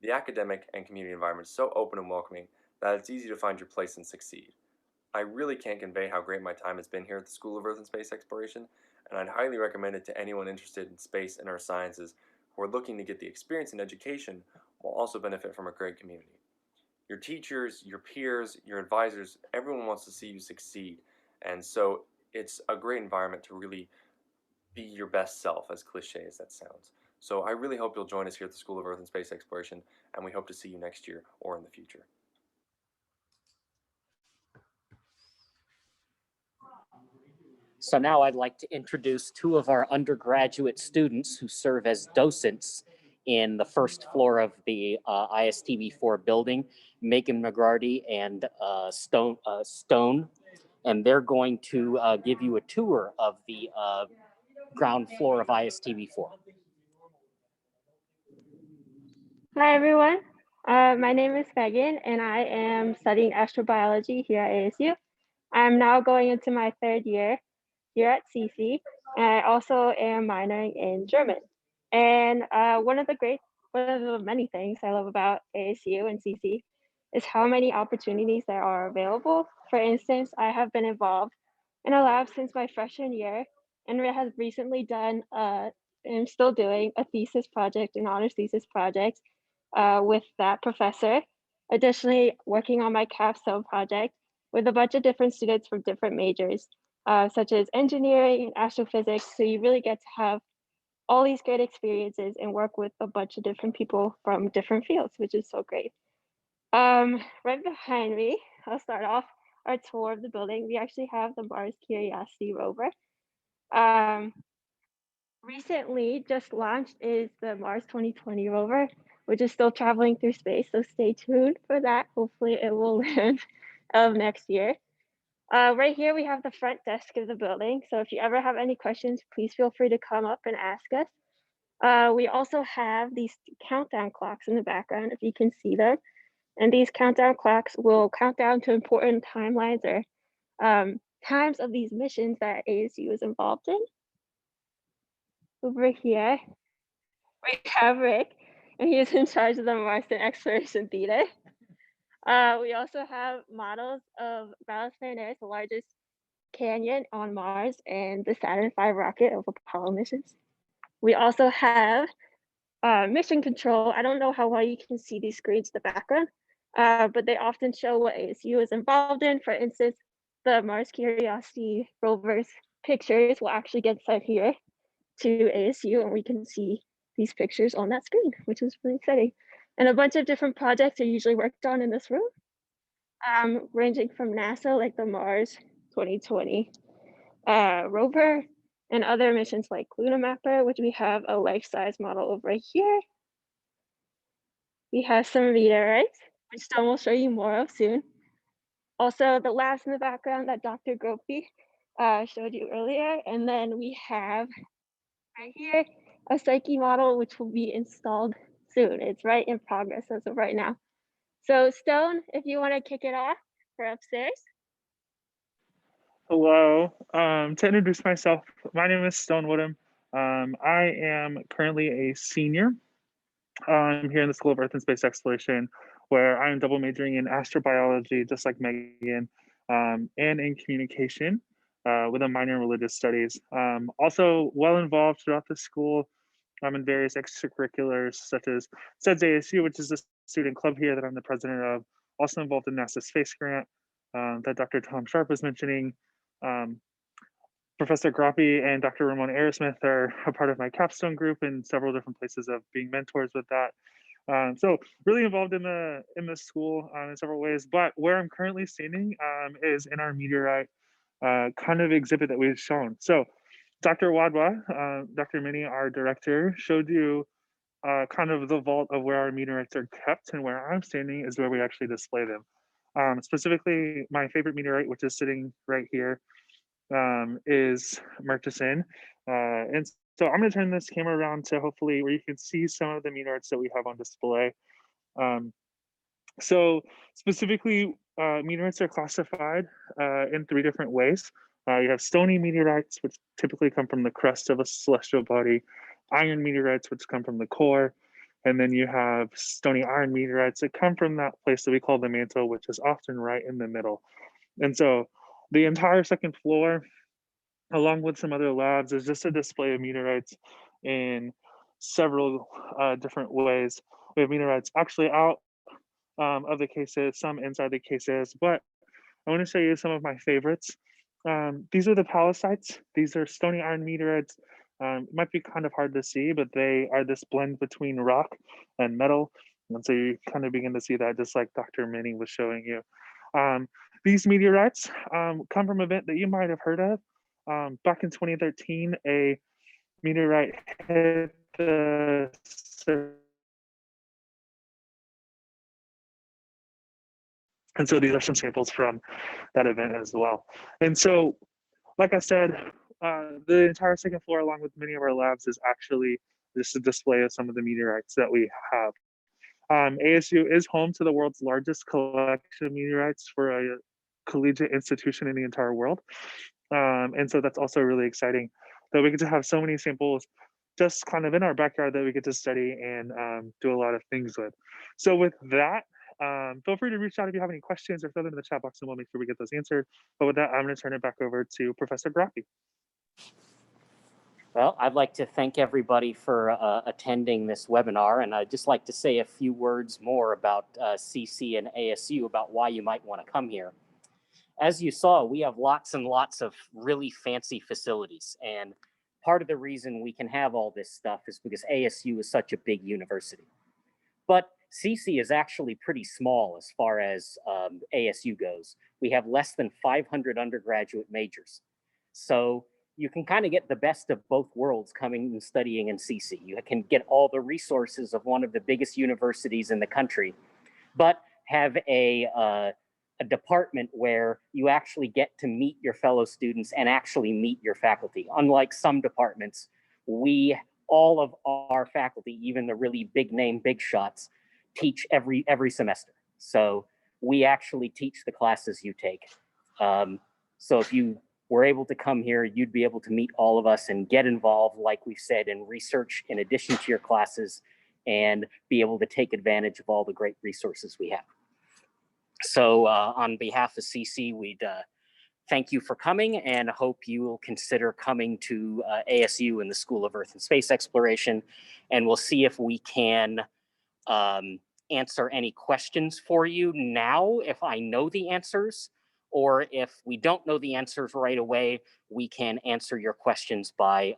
[SPEAKER 11] The academic and community environment is so open and welcoming that it's easy to find your place and succeed. I really can't convey how great my time has been here at the School of Earth and Space Exploration, and I'd highly recommend it to anyone interested in space and earth sciences who are looking to get the experience and education while also benefit from a great community. Your teachers, your peers, your advisors, everyone wants to see you succeed, and so it's a great environment to really be your best self, as cliche as that sounds. So I really hope you'll join us here at the School of Earth and Space Exploration, and we hope to see you next year or in the future.
[SPEAKER 4] So now I'd like to introduce two of our undergraduate students who serve as docents in the first floor of the ISTB4 building, Megan McGarty and Stone, and they're going to give you a tour of the ground floor of ISTB4.
[SPEAKER 12] Hi, everyone. My name is Megan, and I am studying astrobiology here at ASU. I'm now going into my third year here at CC, and I also am minoring in German. And one of the many things I love about ASU and CC is how many opportunities there are available. For instance, I have been involved in a lab since my freshman year, and has recently done, I'm still doing a thesis project, an honors thesis project with that professor. Additionally, working on my capstone project with a bunch of different students from different majors, such as engineering and astrophysics. So you really get to have all these great experiences and work with a bunch of different people from different fields, which is so great. Right behind me, I'll start off our tour of the building. We actually have the Mars Curiosity rover. Recently just launched is the Mars 2020 rover, which is still traveling through space. So stay tuned for that. Hopefully it will land next year. Right here, we have the front desk of the building. So if you ever have any questions, please feel free to come up and ask us. We also have these countdown clocks in the background, if you can see them. And these countdown clocks will count down to important timelines or times of these missions that ASU is involved in. Over here, we have Rick, and he is in charge of the Martian Exploration Theater. We also have models of Valles Marineris, the largest canyon on Mars, and the Saturn V rocket of Apollo missions. We also have mission control. I don't know how well you can see these screens in the background, but they often show what ASU is involved in. For instance, the Mars Curiosity rover's pictures will actually get sent here to ASU, and we can see these pictures on that screen, which is really exciting. And a bunch of different projects are usually worked on in this room, ranging from NASA, like the Mars 2020 rover, and other missions like Luna Mapper, which we have a life-size model over here. We have some meteorites, which Tom will show you more of soon. Also, the labs in the background that Dr. Gropey showed you earlier. And then we have right here a Psyche model, which will be installed soon. It's right in progress as of right now. So Stone, if you want to kick it off for upstairs.
[SPEAKER 13] Hello, to introduce myself, my name is Stone Woodham. I am currently a senior here in the School of Earth and Space Exploration, where I'm double majoring in astrobiology, just like Megan, and in communication with a minor in religious studies. Also well involved throughout the school. I'm in various extracurriculars such as SEDS ASU, which is a student club here that I'm the president of. Also involved in NASA Space Grant that Dr. Tom Sharp was mentioning. Professor Groppi and Dr. Ramon Aerosmith are a part of my capstone group in several different places of being mentors with that. So really involved in the school in several ways, but where I'm currently standing is in our meteorite kind of exhibit that we've shown. So Dr. Wadwa, Dr. Mini, our director, showed you kind of the vault of where our meteorites are kept, and where I'm standing is where we actually display them. Specifically, my favorite meteorite, which is sitting right here, is Murchison. And so I'm going to turn this camera around to hopefully where you can see some of the meteorites that we have on display. So specifically, meteorites are classified in 3 different ways. You have stony meteorites, which typically come from the crust of a celestial body, iron meteorites, which come from the core, and then you have stony iron meteorites that come from that place that we call the mantle, which is often right in the middle. And so the entire second floor, along with some other labs, is just a display of meteorites in several different ways. We have meteorites actually out of the cases, some inside the cases, but I want to show you some of my favorites. These are the pallasites. These are stony iron meteorites. It might be kind of hard to see, but they are this blend between rock and metal. And so you kind of begin to see that, just like Dr. Mini was showing you. These meteorites come from an event that you might have heard of. Back in 2013, a meteorite hit the surface. And so these are some samples from that event as well. And so, like I said, the entire second floor, along with many of our labs, is actually just a display of some of the meteorites that we have. ASU is home to the world's largest collection of meteorites for a collegiate institution in the entire world. And so that's also really exciting that we get to have so many samples just kind of in our backyard that we get to study and do a lot of things with. So with that, feel free to reach out if you have any questions, or throw them in the chat box and we'll make sure we get those answered. But with that, I'm going to turn it back over to Professor Grappi.
[SPEAKER 4] Well, I'd like to thank everybody for attending this webinar, and I'd just like to say a few words more about CC and ASU, about why you might want to come here. As you saw, we have lots and lots of really fancy facilities, and part of the reason we can have all this stuff is because ASU is such a big university. But CC is actually pretty small as far as ASU goes. We have less than 500 undergraduate majors. So you can kind of get the best of both worlds coming and studying in CC. You can get all the resources of one of the biggest universities in the country, but have a department where you actually get to meet your fellow students and actually meet your faculty. Unlike some departments, all of our faculty, even the really big name, big shots, teach every semester. So we actually teach the classes you take. So if you were able to come here, you'd be able to meet all of us and get involved, like we said, in research in addition to your classes, and be able to take advantage of all the great resources we have. So on behalf of CC, we'd thank you for coming and hope you will consider coming to ASU in the School of Earth and Space Exploration. And we'll see if we can answer any questions for you now, if I know the answers, or if we don't know the answers right away, we can answer your questions by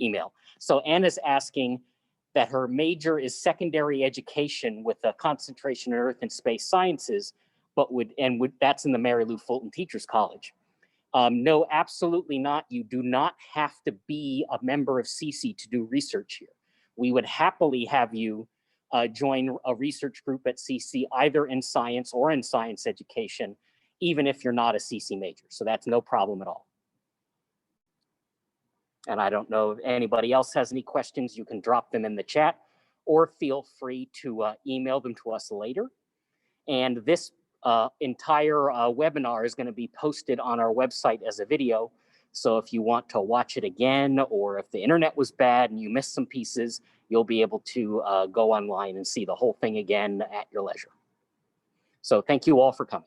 [SPEAKER 4] email. So Anna's asking that her major is secondary education with a concentration in Earth and Space Sciences, but that's in the Mary Lou Fulton Teachers College. No, absolutely not. You do not have to be a member of CC to do research here. We would happily have you join a research group at CC, either in science or in science education, even if you're not a CC major. So that's no problem at all. And I don't know if anybody else has any questions, you can drop them in the chat or feel free to email them to us later. And this entire webinar is going to be posted on our website as a video. So if you want to watch it again, or if the internet was bad and you missed some pieces, you'll be able to go online and see the whole thing again at your leisure. So thank you all for coming.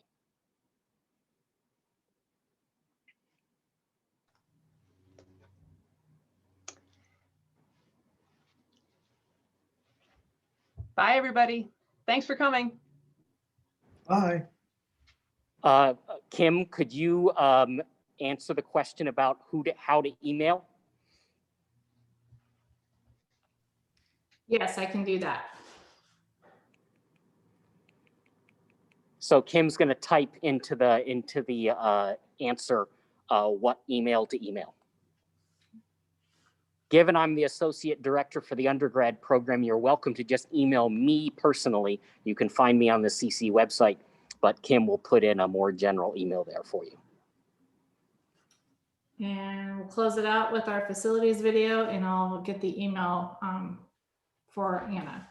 [SPEAKER 5] Bye, everybody. Thanks for coming.
[SPEAKER 7] Bye.
[SPEAKER 4] Kim, could you answer the question about how to email?
[SPEAKER 1] Yes, I can do that.
[SPEAKER 4] So Kim's going to type into the answer what email to email. Given I'm the associate director for the undergrad program, you're welcome to just email me personally. You can find me on the CC website, but Kim will put in a more general email there for you.
[SPEAKER 1] And we'll close it out with our facilities video, and I'll get the email for Anna.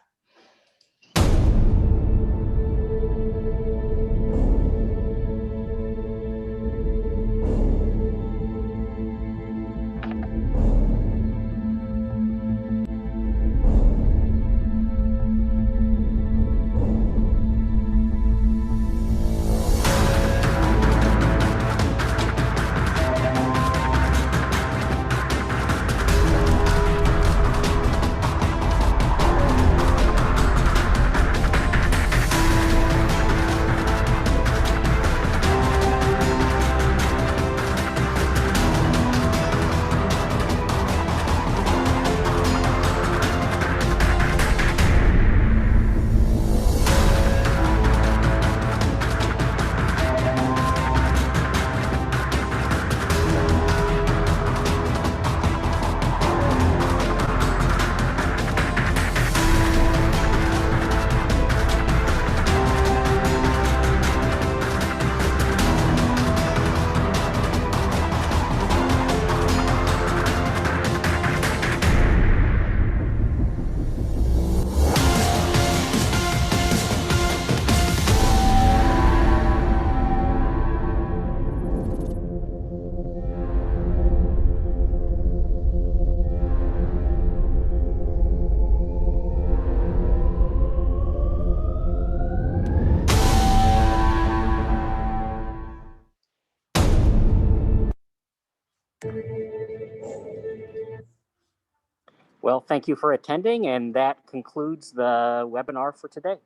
[SPEAKER 4] Well, thank you for attending, and that concludes the webinar for today.